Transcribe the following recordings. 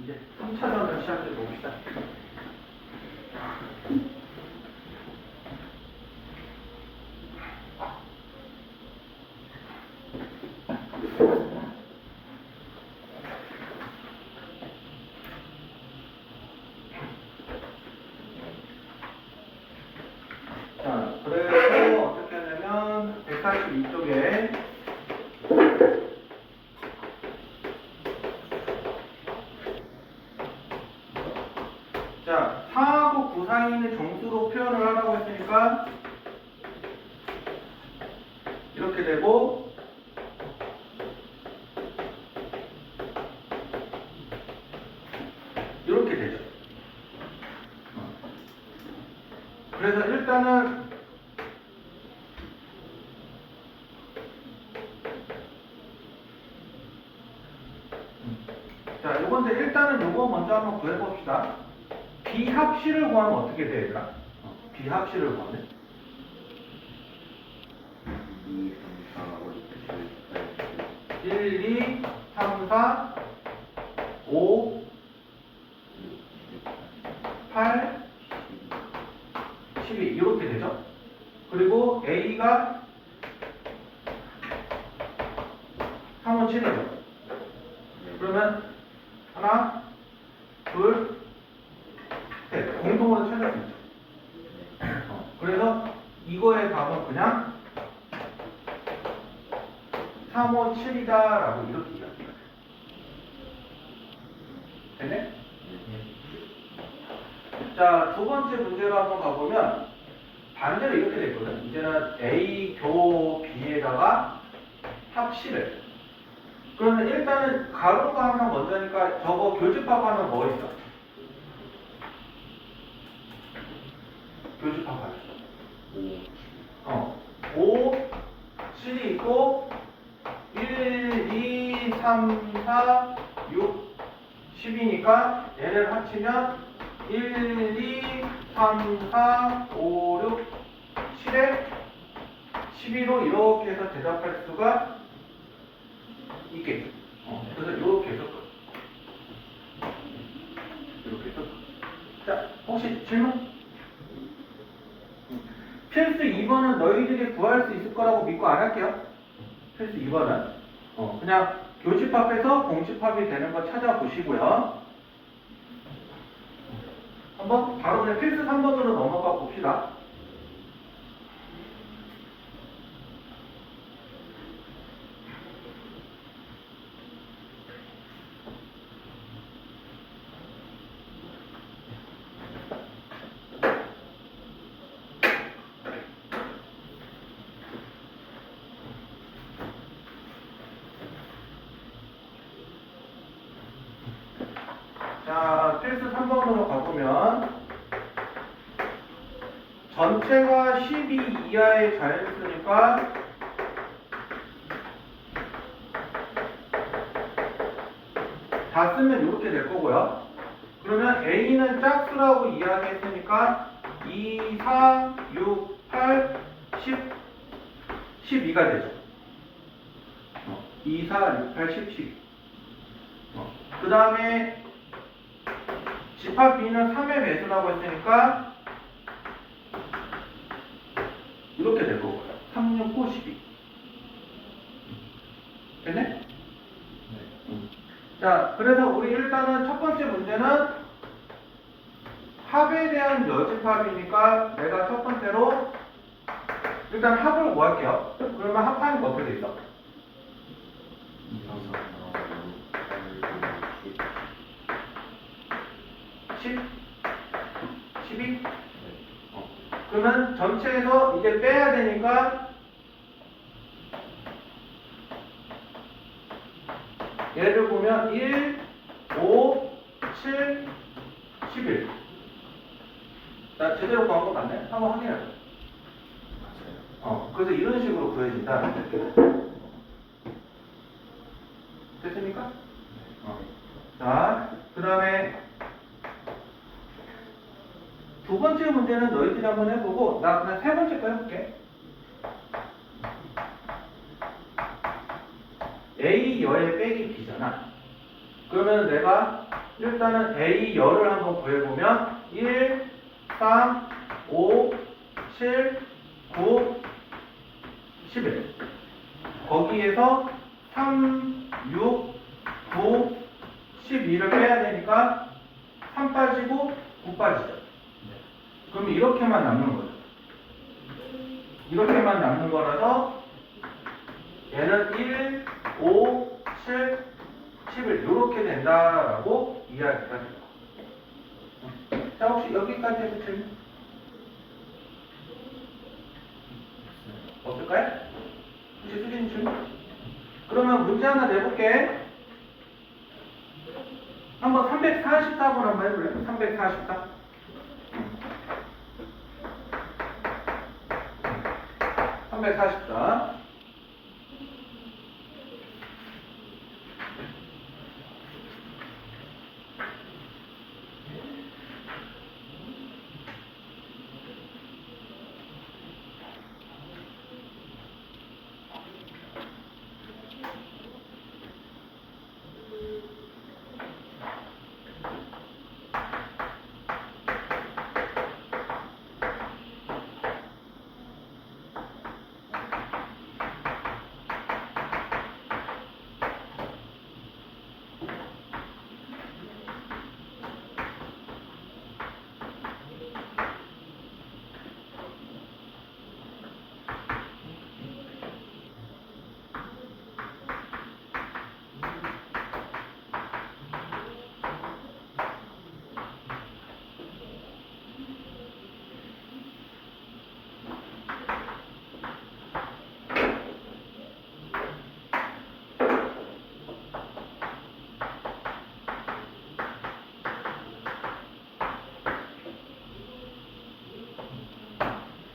이제 3차전을 시작해 봅시다. 자, 그래서 어떻게 하냐면 142쪽에 자, 4하고 9 사이는 정수로 표현을 하라고 했으니까 이렇게 되고 이렇게 되죠. 그래서 일단은 자, 요건데 일단은 요거 먼저 한번 구해봅시다. 비합실을 구하면 어떻게 돼야 되나? 비합실을 구하면 2, 3, 4, 5, 6, 7, 8, 1, 2, 3, 4, 5, 8, 12 이렇게 되죠. 그리고 A가 3은 7이죠. 그러면 하나, 둘, 셋 공통으로 찾을 수 있죠. 그래서 이거의 답은 그냥 3, 5, 7이다 라고 이렇게 이야기해요. 됐네? 자, 두 번째 문제로 한번 가보면 반대로 이렇게 됐거든. 이제는 A 교 B에다가 합실을. 그러면 일단은 가로가 하나 먼저니까 저거 교집합하면 뭐 있어? 교집합하면 5, 7이 있고 1, 2, 3, 4, 6, 10이니까 얘를 합치면 1, 2, 3, 4, 5, 6, 7에 12로 이렇게 해서 대답할 수가 있겠죠. 그래서 이렇게 해서 이렇게 해서 자, 혹시 질문? 필수 2번은 너희들이 구할 수 있을 거라고 믿고 안 할게요. 필수 2번은 그냥 교집합해서 공집합이 되는 거 찾아보시고요. 한번 바로 그냥 필수 3번으로 넘어가 봅시다. 자, 필수 3번으로 가보면 전체가 12 이하의 자연수니까 다 쓰면 이렇게 될 거고요. 그러면 A는 짝수라고 이야기했으니까 2, 4, 6, 8, 10, 12가 되죠. 2, 4, 6, 8, 10, 12. 그 다음에 집합 B는 3의 배수라고 했으니까 이렇게 될 거고요. 3, 6, 9, 12. 됐네? 자, 그래서 우리 일단은 첫 번째 문제는 합에 대한 여집합이니까 내가 첫 번째로 일단 합을 구할게요. 그러면 합하는 거 어떻게 돼 있어? 2, 3, 4, 5, 6, 7, 10? 12? 그러면 전체에서 이제 빼야 되니까 얘를 보면 1, 5, 7, 11. 나 제대로 구한 거 맞네? 한번 확인해봐. 그래서 이런 식으로 구해진다. 됐습니까? 자, 그 다음에 두 번째 문제는 너희들이 한번 해보고 나 그냥 세 번째 거 해볼게. A 여의 빼기 B잖아. 그러면 내가 일단은 A 열을 한번 구해보면 1, 3, 5, 7, 9, 11 거기에서 3, 6, 9, 12를 빼야 되니까 3 빠지고 9 빠지죠. 그럼 이렇게만 남는 거죠. 이렇게만 남는 거라서 얘는 1, 5, 7, 11 이렇게 된다라고 이야기가 돼요. 자, 혹시 여기까지 해서 질문? 없을까요? 혹시 수진 질문? 그러면 문제 하나 내볼게. 한번 344번 한번 해볼래요? 344. 344.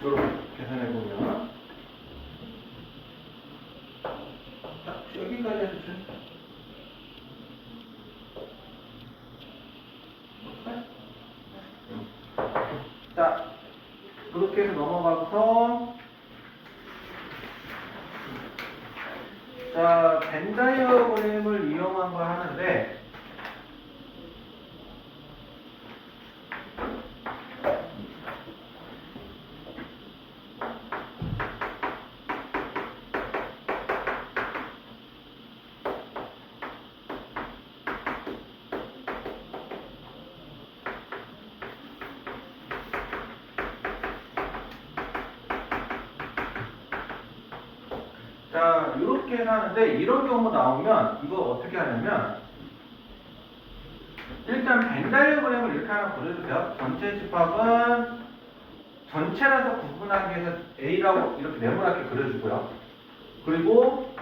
이렇게 계산해보면 자, 여기까지 해주세요. 자, 그렇게 해서 넘어가서 자, 벤 다이어그램을 이용한 걸 하는데 자, 이렇게 하는데 이런 경우 나오면 이거 어떻게 하냐면 일단 벤 다이어그램을 이렇게 하나 그려도 돼요. 전체 집합은 전체라서 구분하기 위해서 A라고 이렇게 네모나게 그려주고요. 그리고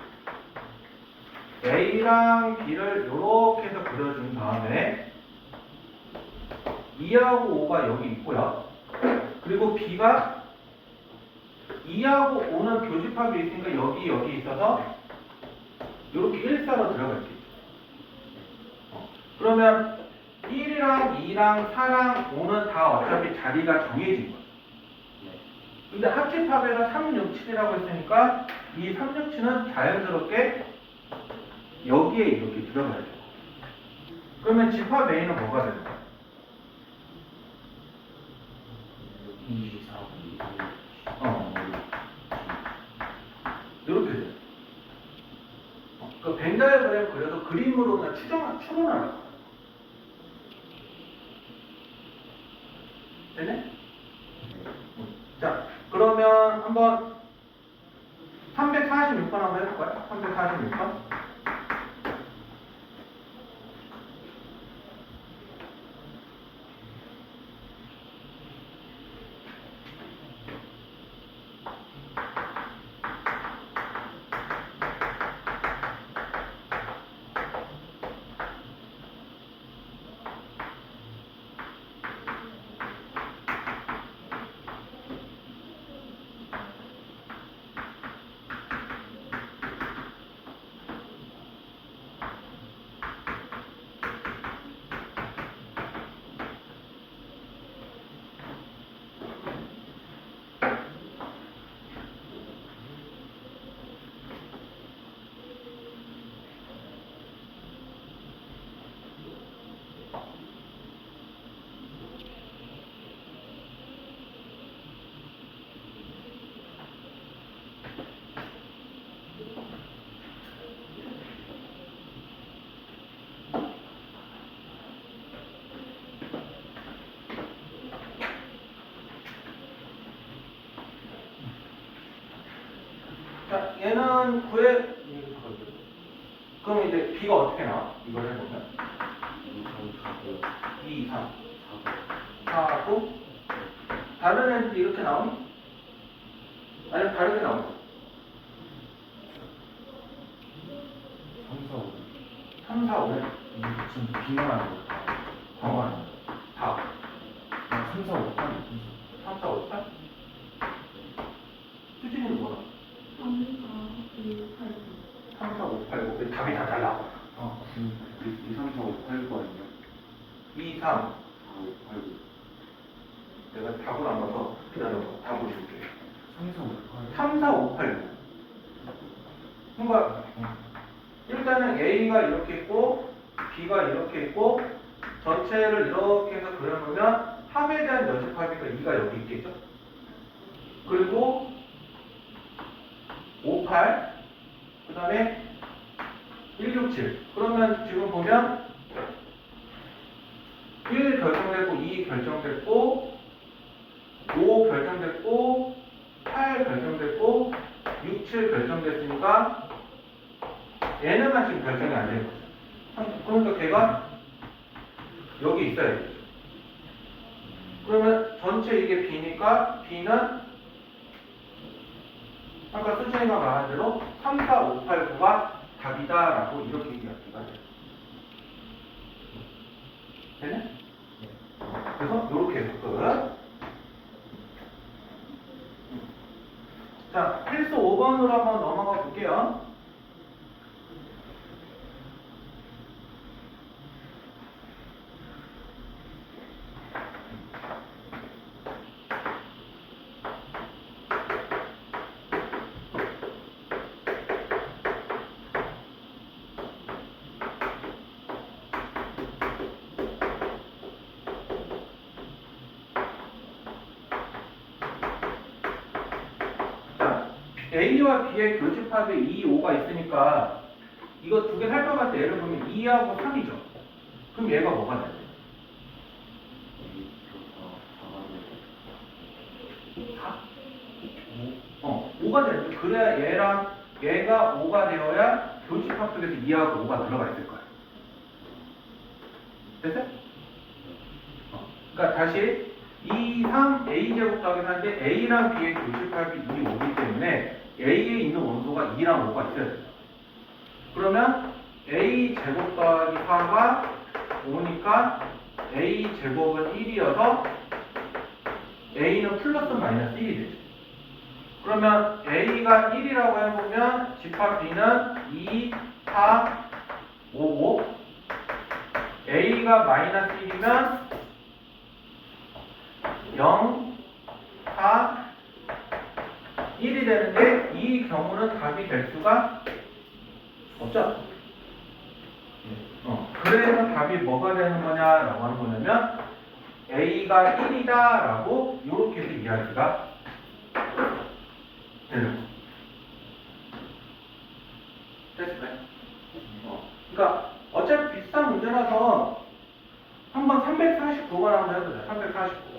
A랑 B를 이렇게 해서 그려준 다음에 2하고 5가 여기 있고요. 그리고 B가 2하고 5는 교집합이 있으니까 여기 있어서 이렇게 1사로 들어갈게요. 그러면 1이랑 2랑 4랑 5는 다 어차피 자리가 정해진 거예요. 근데 합집합에서 3, 6, 7이라고 했으니까 이 3, 6, 7은 자연스럽게 여기에 이렇게 들어가야 돼요. 그러면 집합 A는 뭐가 되는 거예요? 2, 4, 5, 이렇게 돼요. 그 벤 다이어그램 그려서 그림으로나 추론하는 거예요. 되네? 자, 그러면 한번 346번 한번 해볼까요? 346번. 얘는 9에 그럼 이제 B가 어떻게 나와? 이걸 해보면 2, 3, 4, 9 다른 애들 이렇게 나오니? 아니면 다르게 나오니? 3, 4, 5 지금 비난하는 거 광어하는 거. 다 3, 4, 5, 8. 3, 4, 5, 8 수진이는 뭐야? 3, 4, 5, 8 9 답이 다 달라 2, 3, 4, 5, 8, 9 아니냐? 2, 3 4, 5, 8, 9. 내가 답을 안 봐서 기다려봐 답을 줄게 3, 4, 5, 8. 3, 4, 5, 8 9 그러니까 일단은 A가 이렇게 있고 B가 이렇게 있고 전체를 이렇게 해서 그려놓으면 합에 대한 연습합이니까 2가 여기 있겠죠? 그리고 5, 8 그 다음에 1, 6, 7 그러면 지금 보면 1 결정됐고 2 결정됐고 5 결정됐고 8 결정됐고 6, 7 결정됐으니까 얘네만 지금 결정이 안 되는 거죠. 그러니까 걔가 여기 있어야 되죠. 그러면 전체 이게 B니까 B는 아까 수진이가 말한 대로 3, 4, 5, 8, 9가 답이다라고 이렇게 이야기가 돼요. 되네? 그래서 이렇게 해서 끝. 자, 필수 5번으로 한번 넘어가 볼게요. A와 B의 교집합에 2, 5가 있으니까 이거 두 개 살펴봤을 때 예를 보면 2하고 3이죠. 그럼 얘가 뭐가 돼야 돼? 5가 돼야 돼. 그래야 얘랑 얘가 5가 되어야 교집합 속에서 2하고 5가 들어가 있을 거야. 됐어요? 그러니까 다시 2, 3, A제곱 더하기 4인데 A랑 B의 교집합이 2, 5이기 때문에 A에 있는 원소가 2랑 5가 있어야 돼요. 그러면 A제곱 더하기 4가 5니까 A제곱은 1이어서 A는 플러스 마이너스 1이 되죠. 그러면 A가 1이라고 해보면 집합 B는 2, 4, 5, 5 A가 마이너스 1이면 0, 4, 1이 되는데 이 경우는 답이 될 수가 없죠? 그래서 답이 뭐가 되는 거냐라고 하는 거냐면 A가 1이다 라고 이렇게 해서 이야기가 되는 거. 됐어요? 그러니까 어차피 비슷한 문제라서 한번 349번 한번 해보자. 349.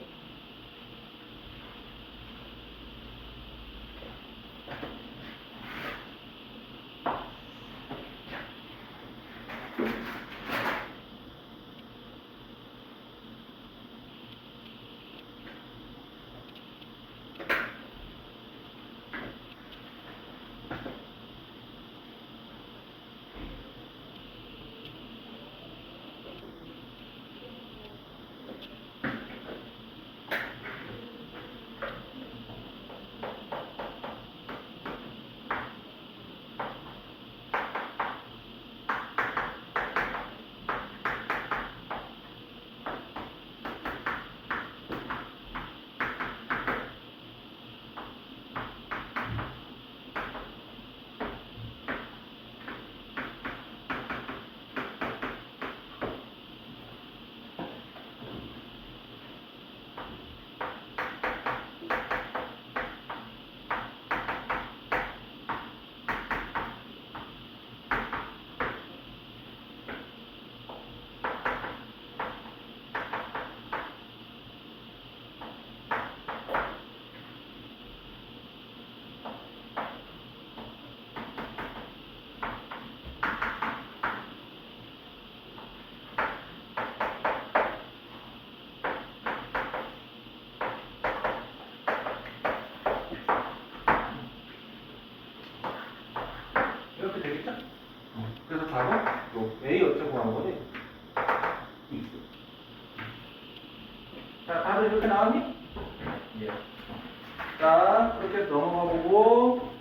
자, 다들 이렇게 나왔니? 예. 자, 그렇게 넘어가 보고.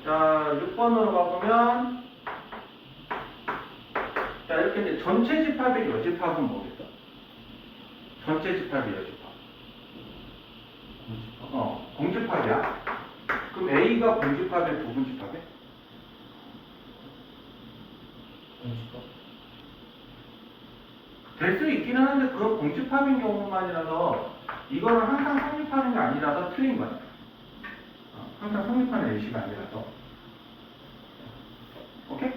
자, 6번으로 가보면. 자, 이렇게 이제 전체 집합의 여집합은 뭐겠어? 전체 집합의 여집합. 공집합이야. 그럼 A가 공집합에 부분집합에? 될 수 있기는 한데 그건 공집합인 경우만이라서 이거는 항상 성립하는 게 아니라서 틀린 거야. 항상 성립하는 예시가 아니라서. 오케이?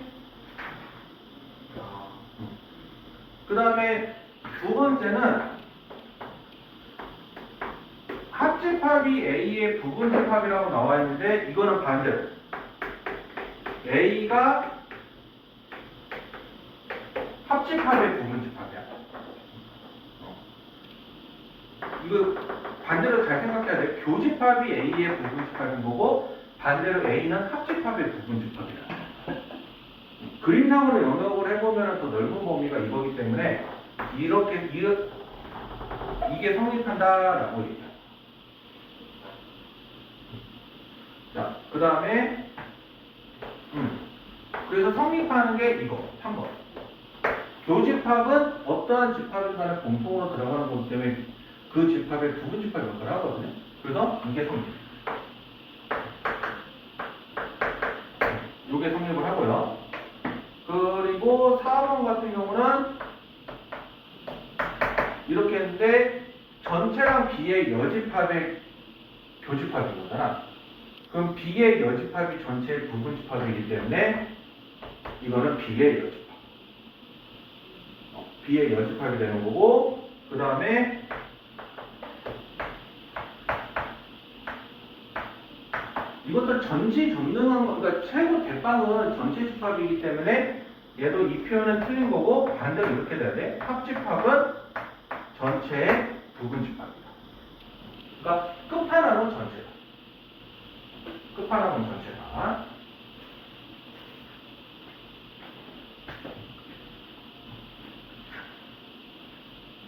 그 다음에 두 번째는 합집합이 A의 부분집합이라고 나와 있는데 이거는 반대로 A가 합집합의 부분집합이야. 이거 반대로 잘 생각해야 돼. 교집합이 A의 부분집합인 거고 반대로 A는 합집합의 부분집합이야. 그림상으로 영역을 해보면 더 넓은 범위가 이거기 때문에 이게 성립한다라고 얘기해요. 자, 그 다음에 그래서 성립하는 게 이거 3번. 교집합은 어떠한 집합인 간에 공통으로 들어가는 거기 때문에 그 집합의 부분집합이 역할을 하거든요. 그래서 이게 성립. 이게 성립을 하고요. 그리고 4번 같은 경우는 이렇게 했는데 전체랑 B의 여집합의 교집합인 거잖아. 그럼 B의 여집합이 전체의 부분집합이기 때문에 이거는 B의 여집합. B의 여집합이 되는 거고, 그 다음에 이것도 전지전능한 거, 그러니까 최고 대빵은 전체 집합이기 때문에 얘도 이 표현은 틀린 거고 반대로 이렇게 돼야 돼. 합집합은 전체의 부분집합이다. 그러니까 끝판왕은 전체다. 끝판왕은 전체다.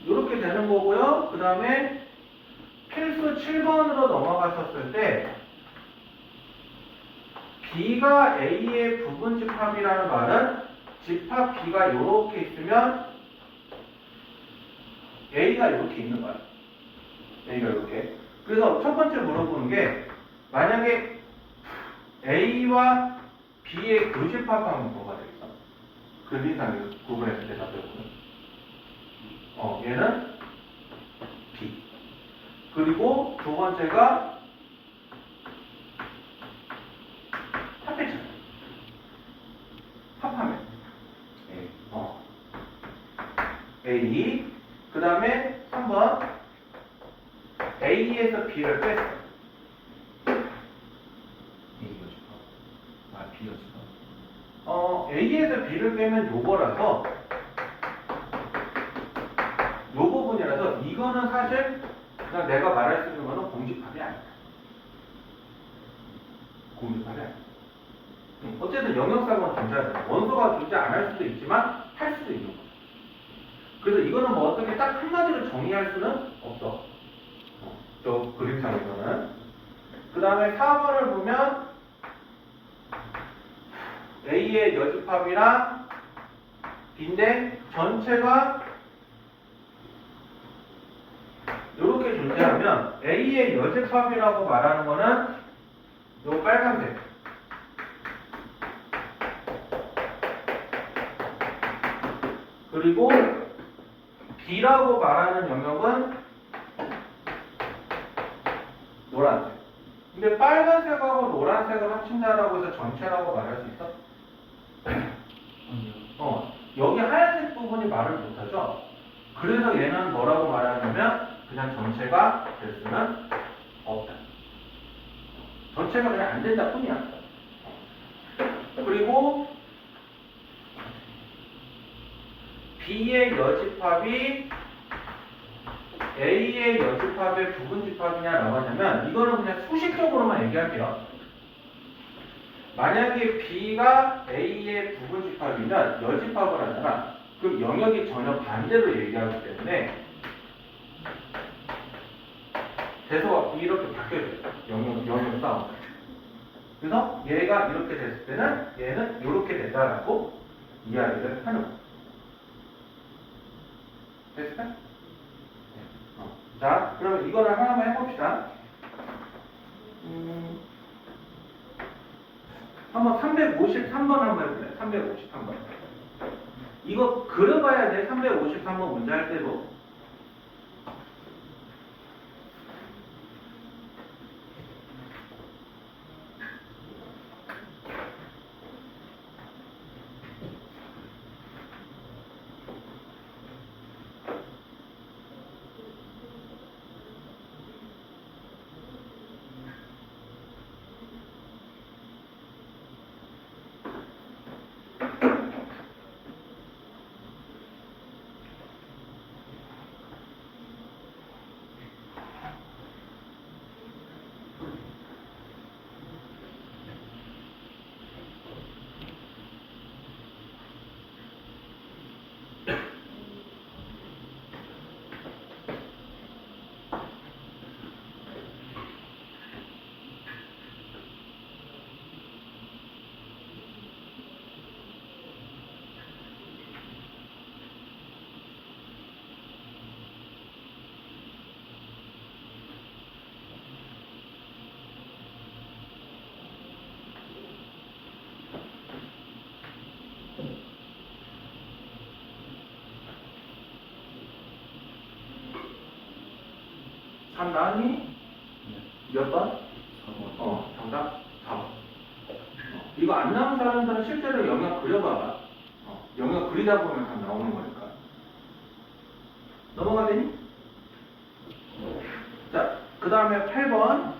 이렇게 되는 거고요. 그 다음에 필수 7번으로 넘어갔었을 때 B가 A의 부분집합이라는 말은 집합 B가 이렇게 있으면 A가 이렇게 있는 거야. A가 이렇게. 그래서 첫 번째 물어보는 게 만약에 A와 B의 교집합하면 뭐가 되겠어? 그림상에서 구분해서 대답해보면 얘는 B. 그리고 두 번째가 합했잖아. 합하면 A. 그 다음에 3번 A에서 B를 뺐어. A에서 B를 빼면 요거라서 요 부분이라서 이거는 사실 그냥 내가 말할 수 있는 거는 공집합이 아니다. 공집합이 아니다. 어쨌든 영역사고는 존재하잖아. 원소가 존재 안 할 수도 있지만 할 수도 있는 거야. 그래서 이거는 뭐 어떻게 딱 한마디로 정의할 수는 없어. 저 그림상에서는. 그 다음에 4번을 보면 A의 여집합이랑 B인데 전체가 이렇게 존재하면 A의 여집합이라고 말하는 거는 요 빨간색. 그리고 B라고 말하는 영역은 노란색. 근데 빨간색하고 노란색을 합친다라고 해서 전체라고 말할 수 있어? 여기 하얀색 부분이 말을 못하죠? 그래서 얘는 뭐라고 말하냐면 그냥 전체가 될 수는 없다. 전체가 그냥 안 된다 뿐이야. 그리고 B의 여집합이 A의 여집합의 부분집합이냐라고 하냐면 이거는 그냥 수식적으로만 얘기할게요. 만약에 B가 A의 부분집합이면 여집합을 하잖아. 그럼 영역이 전혀 반대로 얘기하기 때문에 대소가 이렇게 바뀌어져요. 영역 싸움. 그래서 얘가 이렇게 됐을 때는 얘는 이렇게 된다라고 이야기를 하는 거예요. 됐을까? 자, 그러면 이거를 하나만 해봅시다. 한번 353번 한번 해볼래요? 353번. 이거 그려봐야 돼. 353번 문제 할 때도. 답 나왔니? 몇 번? 정답 4번. 이거 안 나온 사람들은 실제로 영역 그려봐봐. 영역 그리다 보면 다 나오는 거니까. 넘어가되니? 자, 그 다음에 8번.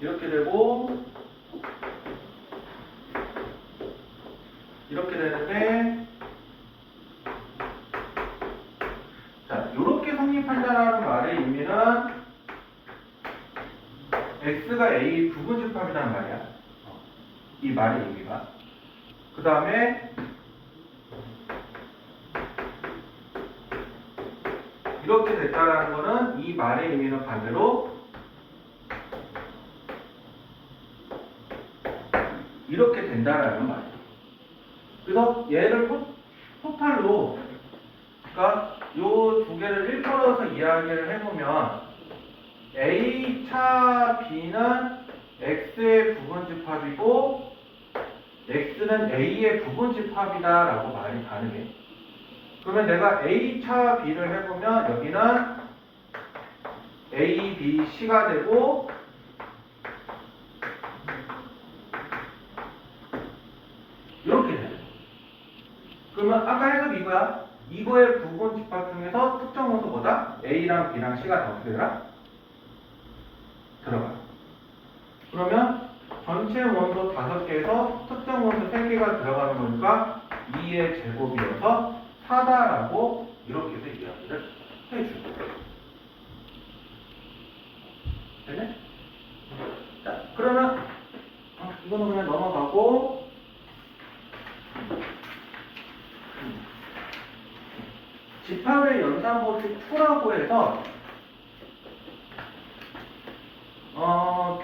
이렇게 되고 이렇게 되는데 자, 이렇게 성립한다라는 말의 의미는 X가 A 부분집합이라는 말이야. 이 말의 의미가. 그 다음에 이렇게 됐다라는 거는 이 말의 의미는 반대로 이렇게 된다라는 말이에요. 그래서 얘를 토탈로, 그러니까 요 두 개를 일컬어서 이야기를 해보면 A차 B는 X의 부분집합이고 X는 A의 부분집합이다라고 말이 가능해. 그러면 내가 A차 B를 해보면 여기는 A, B, C가 되고 이렇게 돼요. 그러면 아까 해석이 이거야. 이거의 부분집합 중에서 특정 원소보다 A랑 B랑 C가 더 어떻게 되나? 들어가. 그러면 전체 원소 5개에서 특정 원소 3개가 들어가는 거니까 2의 제곱이어서 4다라고 이렇게 해서 이야기를 해주고. 되네? 자, 그러면 이거는 그냥 넘어가고 집합의 연산법칙 2라고 해서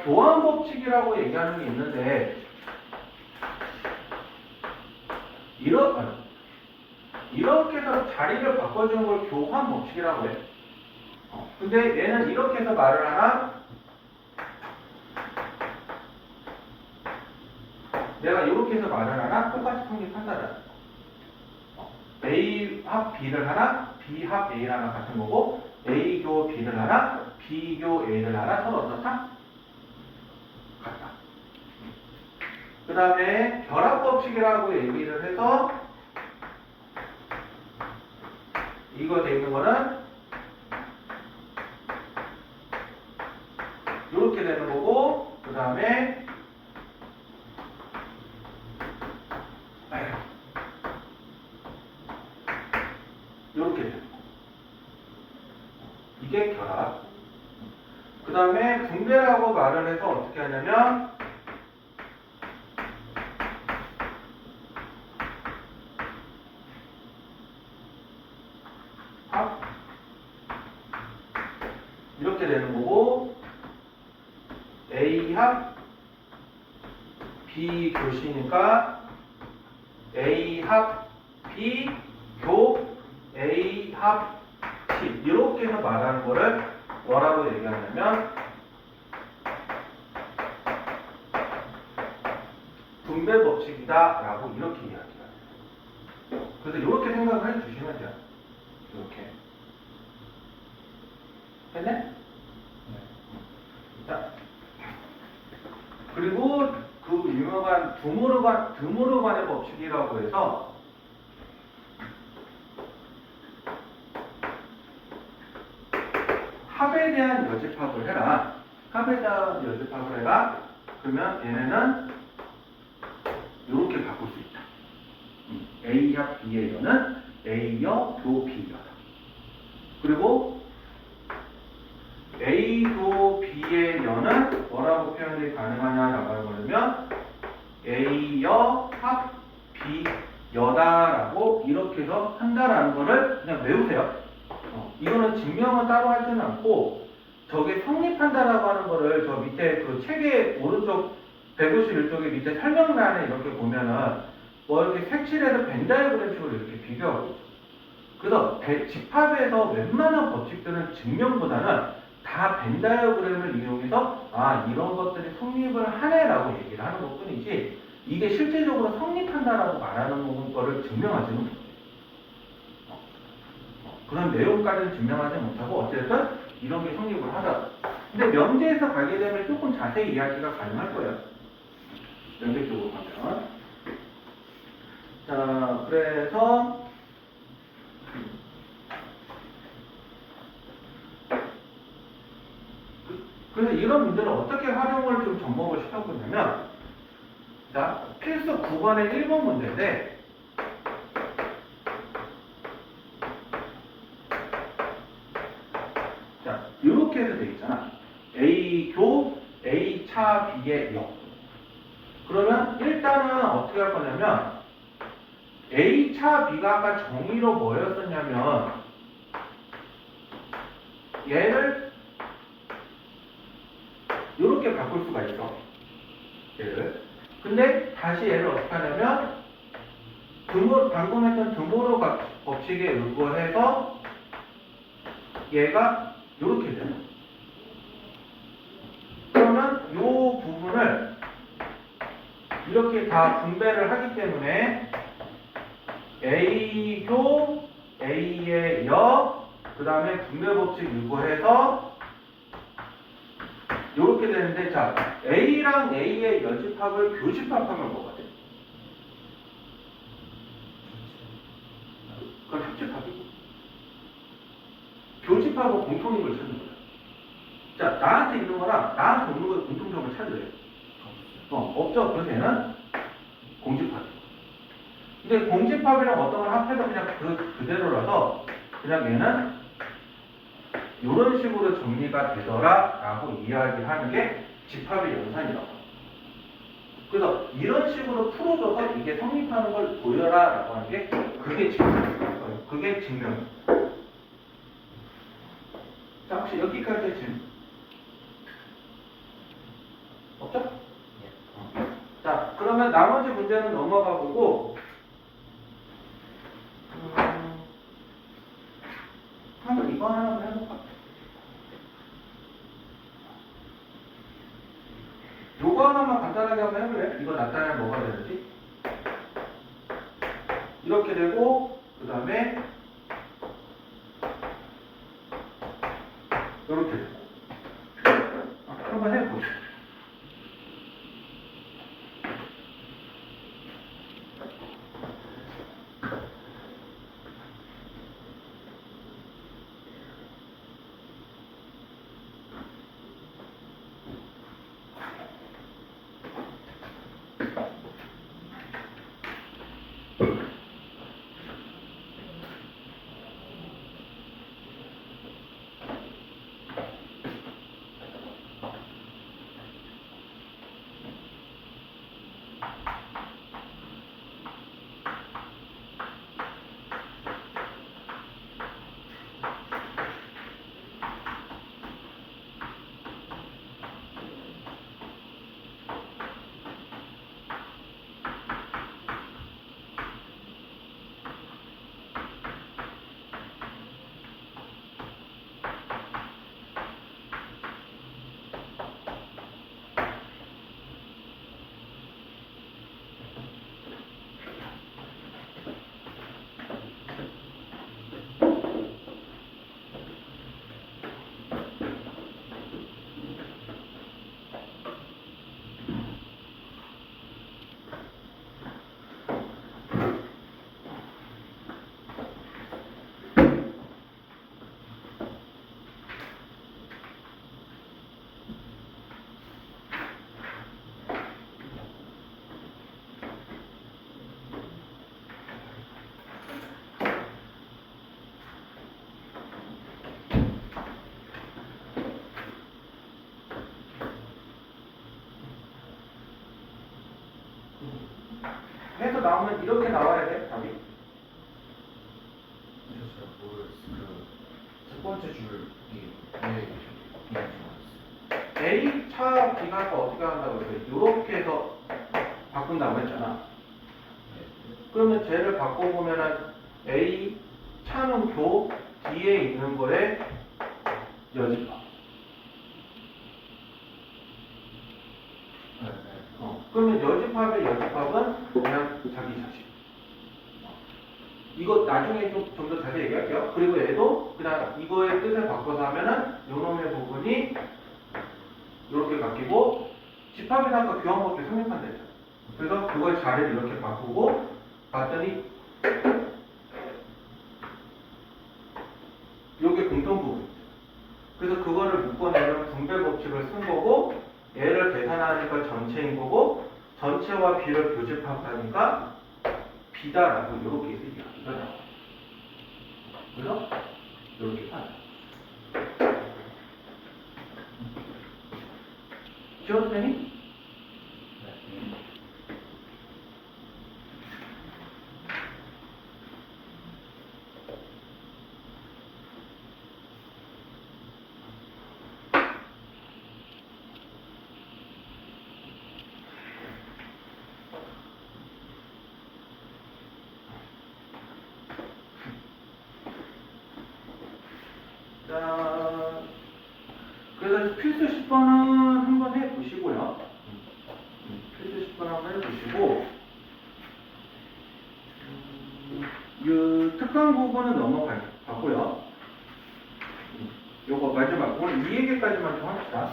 교환법칙이라고 얘기하는 게 있는데 이렇게 해서 자리를 바꿔주는 걸 교환법칙이라고 해. 근데 얘는 이렇게 해서 말을 하나 내가 이렇게 해서 말을 하나 똑같이 성립한다잖아. A 합 B를 하나, B 합 A를 하나 같은 거고 A 교 B를 하나, B 교 A를 하나 서로 어떻다? 같다. 그 다음에 결합법칙이라고 얘기를 해서 이거 돼 있는 거는 이렇게 이렇게 되는 거고, 그 다음에 이렇게 되는 거. 이게 결합. 그 다음에 분배라고 말을 해서 어떻게 하냐면 합 이렇게 되는 거고, A 합 B 교시니까 A 합 B 교 A 합 C 이렇게 해서 말하는 거를 뭐라고 얘기하냐면 분배 법칙이다 라고 이렇게 이야기해요. 그래서 이렇게 생각을 해 주시면 돼요. 이렇게 됐네? 네. 자, 그리고 그 유명한 드모르간의 법칙이라고 해서 합에 대한 여집합을 해라. 합에 대한 여집합을 해라. 그러면 얘네는 이렇게 바꿀 수 있다. A합 B의 여는 A여 교 B여다. 그리고 A 교 B의 여는 뭐라고 표현이 가능하냐라고 하면 A여 합 B 여다라고 이렇게 해서 한다라는 거를 그냥 외우세요. 이거는 증명은 따로 하지는 않고 저게 성립한다라고 하는 거를 저 밑에 그 책의 오른쪽 151쪽에 밑에 설명란에 이렇게 보면은 뭐 이렇게 색칠해서 벤다이어그램식으로 이렇게 비교하고 있죠. 그래서 집합에서 웬만한 법칙들은 증명보다는 다 벤다이어그램을 이용해서 아 이런 것들이 성립을 하네라고 얘기를 하는 것 뿐이지 이게 실제적으로 성립한다라고 말하는 거를 증명하지는 못해요. 그런 내용까지는 증명하지 못하고 어쨌든 이런 게 성립을 하다. 근데 명제에서 가게 되면 조금 자세히 이야기가 가능할 거예요. 명제 쪽으로 가면. 자, 그래서 그래서 이런 문제를 어떻게 활용을 좀 접목을 시켜보냐면 자, 필수 9번의 1번 문제인데 자, 이렇게 해서 돼 있잖아. A 교 A 차 B의 역. 그러면 일단은 어떻게 할 거냐면 A 차 B가 아까 정의로 뭐였었냐면 얘를 이렇게 바꿀 수가 있어. 얘를. 근데 다시 얘를 어떻게 하냐면 방금 했던 드모르 법칙에 의거해서 얘가 이렇게 돼요. 그러면 이 부분을 이렇게 다 분배를 하기 때문에 A교 A의 역, 그 다음에 분배 법칙 유고해서 이렇게 되는데 자 A랑 A의 여집합을 교집합하면 뭐가 돼? 그건 합집합이고 교집합은 공통인 걸 찾는 거야. 자 나한테 있는 거랑 나한테 없는 거의 공통점을 찾으래요. 없죠. 그래서 얘는 공집합이고. 근데 공집합이랑 어떤 걸 합해서 그냥 그대로라서 그냥 얘는 이런 식으로 정리가 되더라 라고 이야기하는 게 집합의 연산이라고. 그래서 이런 식으로 풀어줘서 이게 성립하는 걸 보여라 라고 하는 게 그게 증명이에요. 그게 증명이에요. 자 혹시 여기까지 질문 없죠? 자 그러면 나머지 문제는 넘어가 보고 한번 이거 하나만 해볼까? 요거 하나만 간단하게 한번 해볼래? 이거 나타내면 뭐가 되는지? 이렇게 되고 그 다음에 이렇게 되고 한번 해보죠. 나오면 이렇게 나와야 돼, 답이. 첫 번째 줄이 왜 A 차 B가 어떻게 한다고 했어요? 이렇게 해서 바꾼다고 했잖아. 그러면 쟤를 바꿔보면은 A 차는 교 뒤에 있는 거에 여집합. 그러면 여집합의 여집합은 그냥 자기 자식. 이거 나중에 좀 더 자세히 얘기할게요. 그리고 얘도 그냥 이거의 뜻을 바꿔서 하면은 요놈의 부분이 이렇게 바뀌고 집합에서 아까 교환법도 성립한다 했죠. 그래서 그걸 자리를 이렇게 바꾸고 봤더니 이게 공통 부분. 그래서 그거를 묶어내는 분배 법칙을 쓴 거고 얘를 계산하니까 전체인 거고 전체와 B를 교집합하니까 B다라고 이렇게 얘기하기가 나와요. 그래서 이렇게 봐요. 지워도 되니? 자, 그래서 필수 10번은 한번 해보시고요. 필수 10번 한번 해보시고, 이 특강 부분은 넘어가고요. 요거 마지막, 오늘 이 얘기까지만 좀 합시다.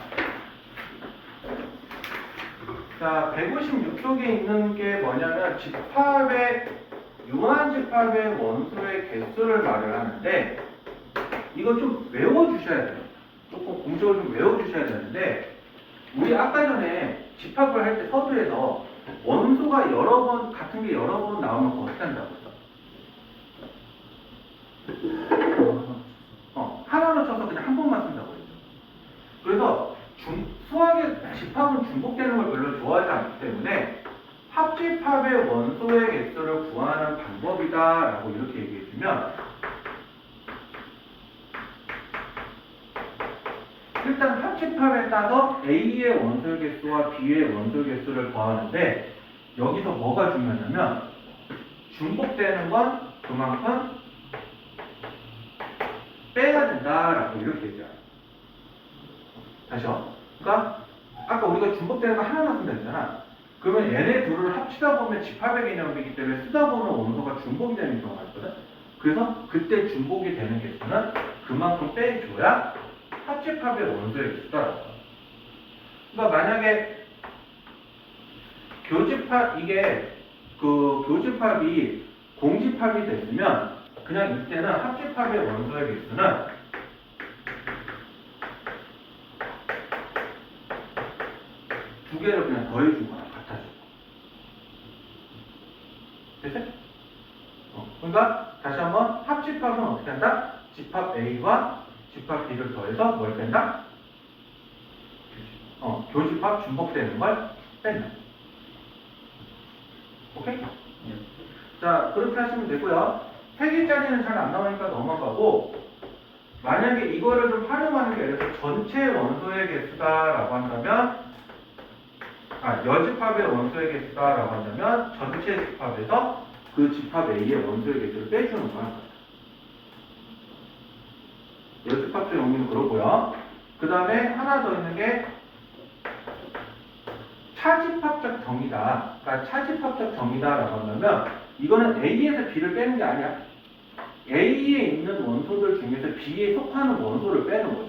자, 156쪽에 있는 게 뭐냐면, 유한 집합의 원소의 개수를 말을 하는데, 이거 좀 외워주셔야 돼요. 조금 공식을 좀 외워주셔야 되는데, 우리 아까 전에 집합을 할 때 서두에서 원소가 같은 게 여러 번 나오면 그거 어떻게 한다고 했어? 하나로 쳐서 그냥 한 번만 쓴다고 했죠. 그래서 수학의 집합은 중복되는 걸 별로 좋아하지 않기 때문에 합집합의 원소의 개수를 구하는 방법이다라고 이렇게 얘기해주면 일단 합집합에 따서 A의 원소 개수와 B의 원소 개수를 더하는데 여기서 뭐가 중요하냐면 중복되는 건 그만큼 빼야 된다라고 이렇게 얘기해요. 다시요. 그러니까 아까 우리가 중복되는 거 하나만 쓴다 했잖아. 그러면 얘네 둘을 합치다 보면 집합의 개념이기 때문에 쓰다 보면 원소가 중복이 되는 경우가 있거든. 그래서 그때 중복이 되는 개수는 그만큼 빼줘야 합집합의 원소의 개수다. 그러니까 만약에 교집합이 공집합이 됐으면 그냥 이때는 합집합의 원소의 개수는 두 개를 그냥 더해주거나 같아주고. 됐어요? 그러니까 다시 한번 합집합은 어떻게 한다? 집합 A와 집합 B를 더해서 뭘 뺀다? 교집합 중복되는 걸 뺀다. 오케이? 자, 그렇게 하시면 되고요. 3개짜리는 잘 안 나오니까 넘어가고, 만약에 이거를 좀 활용하는 게 예를 들어서 전체 원소의 개수다라고 한다면, 여집합의 원소의 개수다라고 한다면 전체 집합에서 그 집합 A의 원소의 개수를 빼주는 거야. 여집합적 용리는 그러고요. 그 다음에 하나 더 있는 게 차집합적 정의다. 그러니까 차집합적 정의다라고 한다면 이거는 A에서 B를 빼는 게 아니야. A에 있는 원소들 중에서 B에 속하는 원소를 빼는 거죠.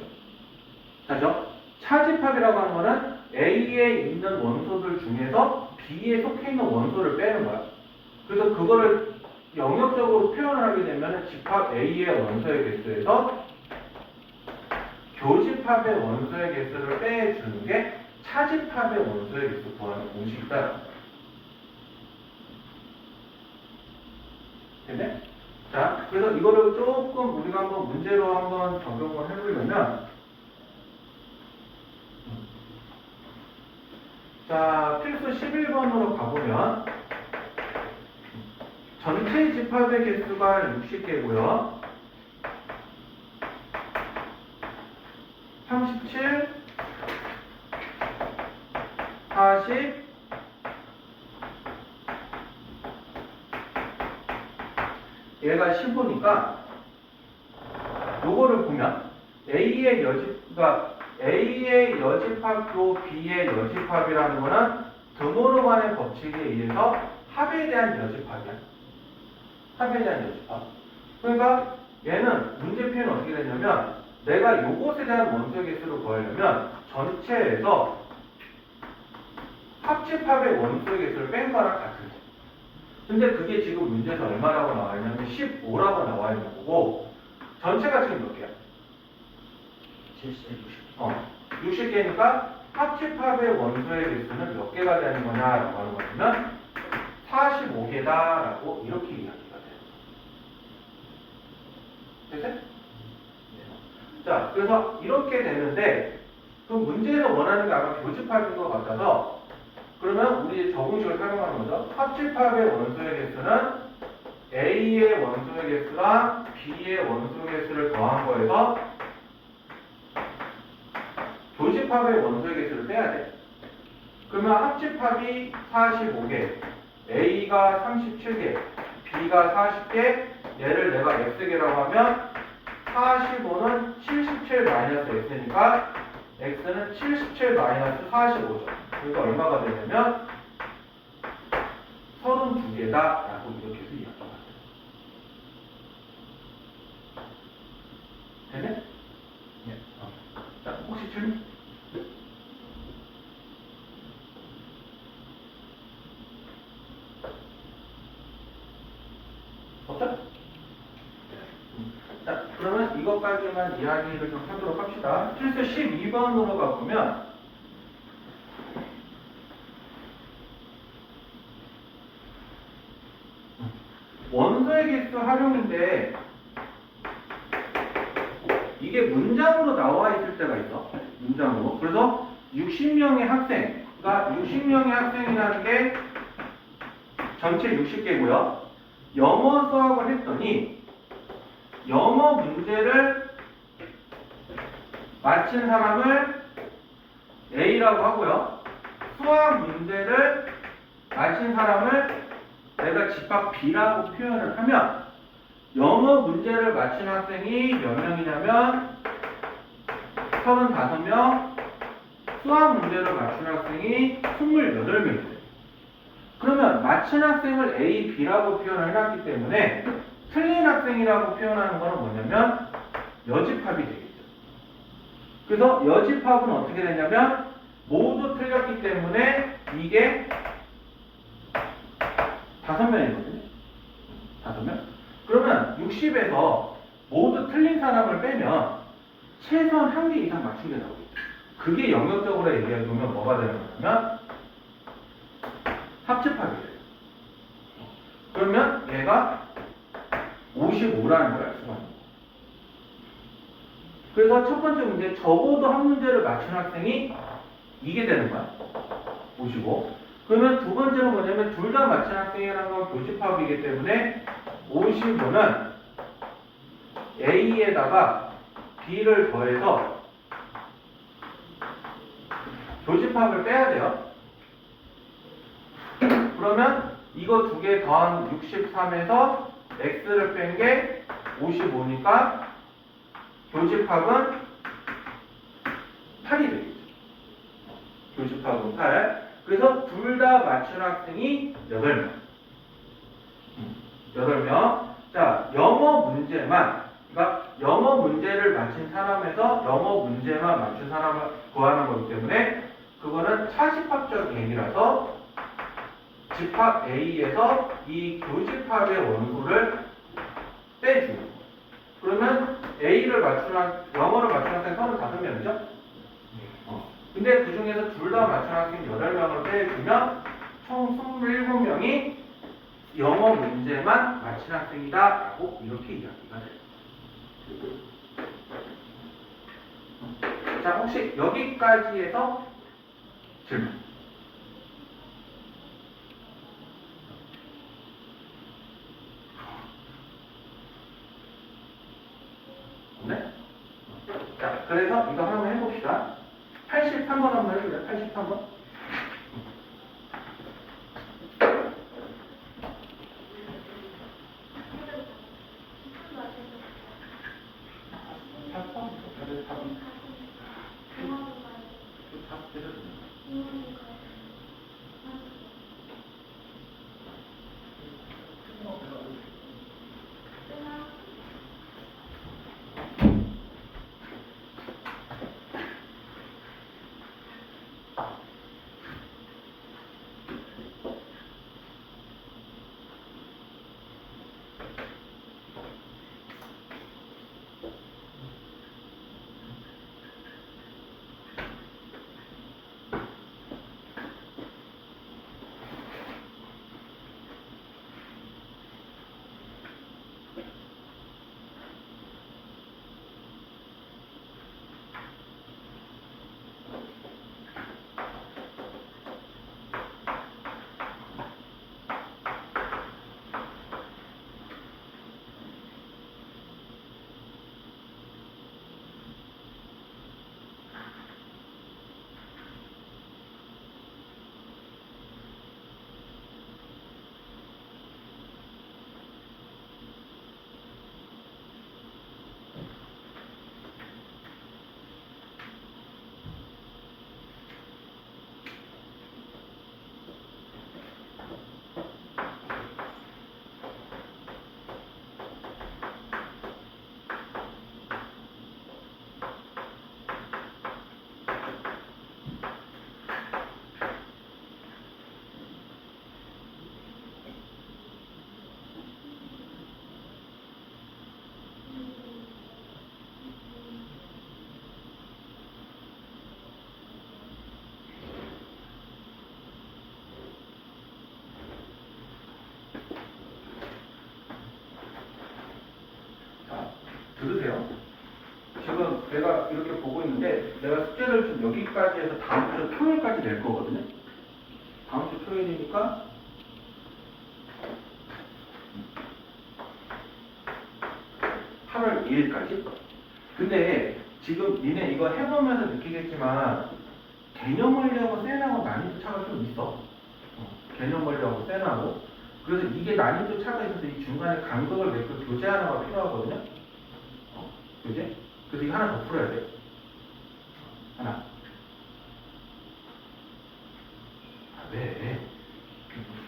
다시요. 차집합이라고 하는 거는 A에 있는 원소들 중에서 B에 속해 있는 원소를 빼는 거야. 그래서 그거를 영역적으로 표현을 하게 되면 집합 A의 원소의 개수에서 교집합의 원소의 개수를 빼주는 게 차집합의 원소의 개수 구하는 공식이다. 됐네? 자, 그래서 이거를 조금 우리가 한번 문제로 한번 적용을 해보려면, 자, 필수 11번으로 가보면, 전체 집합의 개수가 60개고요. 37, 40, 얘가 15니까 요거를 보면 A의 여집합, A의 여집합도 B의 여집합이라는 거는 드모르간의 법칙에 의해서 합에 대한 여집합이야. 합에 대한 여집합. 그러니까 얘는 문제 표현이 어떻게 되냐면 내가 요것에 대한 원소의 개수를 구하려면 전체에서 합집합의 원소의 개수를 뺀 거랑 같은 거. 근데 그게 지금 문제에서 얼마라고 나와 있냐면 15라고 나와 있는 거고 전체가 지금 몇 개야? 60개니까 합집합의 원소의 개수는 몇 개가 되는 거냐라고 하는 거냐면 45개다라고 이렇게 이야기가 돼요. 됐어요? 자, 그래서 이렇게 되는데 그 문제에서 원하는 게 아마 교집합인 것 같아서 그러면 우리 적응식을 사용하는 거죠. 합집합의 원소의 개수는 A의 원소의 개수랑 B의 원소의 개수를 더한 거에서 교집합의 원소의 개수를 빼야 돼. 그러면 합집합이 45개, A가 37개, B가 40개, 얘를 내가 X개라고 하면 45는 77 마이너스 X니까 X는 77 마이너스 45죠. 그러니까 얼마가 되냐면 32개다라고 이렇게 해서 이야기가 돼요. 되네? 네. 자, 혹시 질문? 없죠? 자, 그러면 이것까지만 이야기를 좀 하도록 합시다. 실수 12번으로 가보면 원소의 개수 활용인데 이게 문장으로 나와 있을 때가 있어. 문장으로. 그래서 60명의 학생, 그러니까 60명의 학생이라는 게 전체 60개고요. 영어 수학을 했더니 영어 문제를 맞힌 사람을 A라고 하고요. 수학 문제를 맞힌 사람을 내가 집합 B라고 표현을 하면 영어 문제를 맞힌 학생이 몇 명이냐면 35명, 수학 문제를 맞춘 학생이 28명이 돼요. 그러면 맞힌 학생을 A, B라고 표현을 해놨기 때문에 틀린 학생이라고 표현하는 거는 뭐냐면 여집합이 되겠죠. 그래서 여집합은 어떻게 되냐면 모두 틀렸기 때문에 이게 5명이거든요. 5명? 그러면 60에서 모두 틀린 사람을 빼면 최소한 1개 이상 맞춘 게 나오겠죠. 그게 영역적으로 얘기해보면 뭐가 되는 거냐면 합집합이 돼요. 그러면 얘가 55라는 걸 알 수가 있는 거예요. 그래서 첫 번째 문제, 적어도 한 문제를 맞춘 학생이 이게 되는 거야. 55. 그러면 두 번째는 뭐냐면 둘 다 맞춘 학생이라는 건 교집합이기 때문에 55는 A에다가 B를 더해서 교집합을 빼야 돼요. 그러면 이거 두 개 더한 63에서 X를 뺀 게 55니까 교집합은 8이 되겠죠. 교집합은 8. 그래서 둘 다 맞춘 학생이 8명. 8명. 자, 영어 문제만, 그러니까 영어 문제를 맞힌 사람에서 영어 문제만 맞춘 사람을 구하는 거기 때문에 그거는 차집합적 얘기라서 집합 A에서 이 교집합의 원소를 빼주는 거예요. 그러면 A를 맞춘 영어를 맞춘 학생 35명이죠? 근데 그 중에서 둘 다 맞춘 학생 8명을 빼주면 총 27명이 영어 문제만 맞힌 학생이다라고 이렇게 이야기가 돼요. 자, 혹시 여기까지 해서 질문. 그래서 이거 한번 해봅시다. 83번 한번 해볼래요? 83번. 들으세요. 지금 내가 이렇게 보고 있는데 내가 숙제를 좀 여기까지 해서 다음 주 토요일까지 낼 거거든요. 다음 주 토요일이니까 8월 2일까지. 근데 지금 니네 이거 해보면서 느끼겠지만 개념 원리하고 쌤하고 난이도 차가 좀 있어. 개념 원리하고 쌤하고. 그래서 이게 난이도 차가 있어서 이 중간에 간극을 몇 개 교재하는 거 필요하거든요. 그지? 그래서 이거 하나 더 풀어야 돼. 하나. 왜?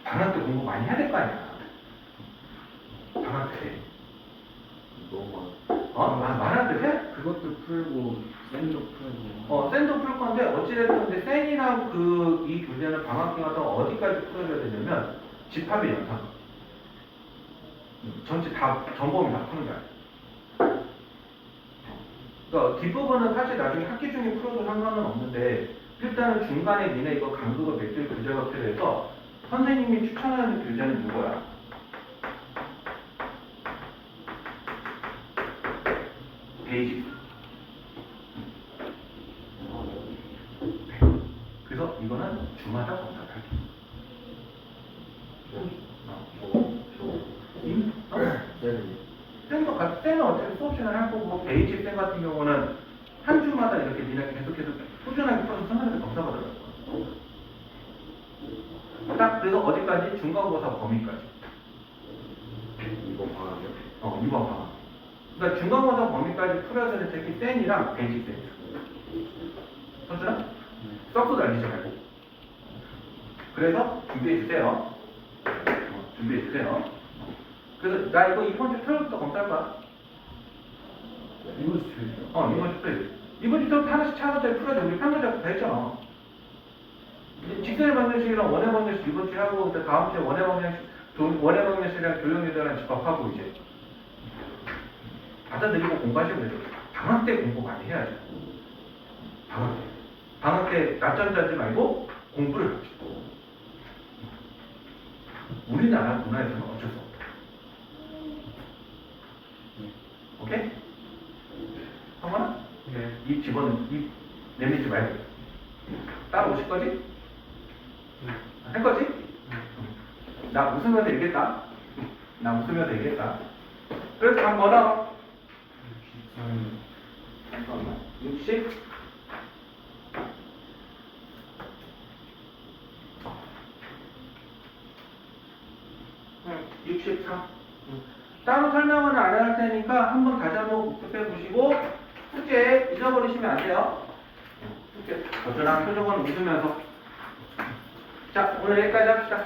방학 때 공부 많이 해야 될 거 아니야. 방학 때. 너무 많은데 돼? 그것도 풀고 샌도 풀고. 샌도 풀 건데, 어찌됐든 근데 샌이랑 이 교재는 방학 기간 동안 어디까지 풀어줘야 되냐면, 집합의 연산. 전체 다, 전범위 다 푸는 게 아니야. 그러니까 뒷부분은 사실 나중에 학기 중에 풀어도 상관은 없는데 일단은 중간에 니네 이거 간극을 몇 개 교재가 필요해서 선생님이 추천하는 교재는 누구야? 베이직. 그래서 이거는 주마다 검사를 할게. 쌤은 어차피 수업 시간에 할 거고, 베이직 쌤 같은 경우는 한 주마다 이렇게 니네 계속해서 꾸준하게 풀어서 선생님한테 검사받을 거야. 딱 그래서 어디까지? 중간고사 범위까지. 이번 방학이요? 이번 방학. 그러니까 중간고사 범위까지 풀어야 되는 책이 쌤이랑 베이직 쌤이야. 서준아? 썩도 날리지 말고. 그래서 준비해주세요. 준비해주세요. 그래서 나 이거 이번 주 토요일부터 검사할 거야. 이거 주요? 이번 주 토요일. 이번 주 토요일 하나씩 차근차근 풀어줘. 우리 평균 잡고 다 했잖아. 직선의 방정식이랑 원의 방정식 이번 주에 하고, 다음 주에 원의 방정식이랑 교정유도랑 집합하고 이제. 받아들이고 공부하시면 되죠. 방학 때 공부 많이 해야죠. 방학 때. 방학 때 낮잠 자지 말고 공부를 합시다. 우리나라 문화에서는 어쩔 수 없다. 오케이? 성원아? 네. 입 내밀지 말고. 따라오실 거지? 할 거지? 나 웃으면서 얘기했다. 그래서 한 번은 잠깐만. 60 63 따로 설명은 안 할 테니까 한번 다시 한번 복습해 보시고 숙제 잊어버리시면 안 돼요. 숙제 거절한 표정은 웃으면서 자 오늘 여기까지 합시다.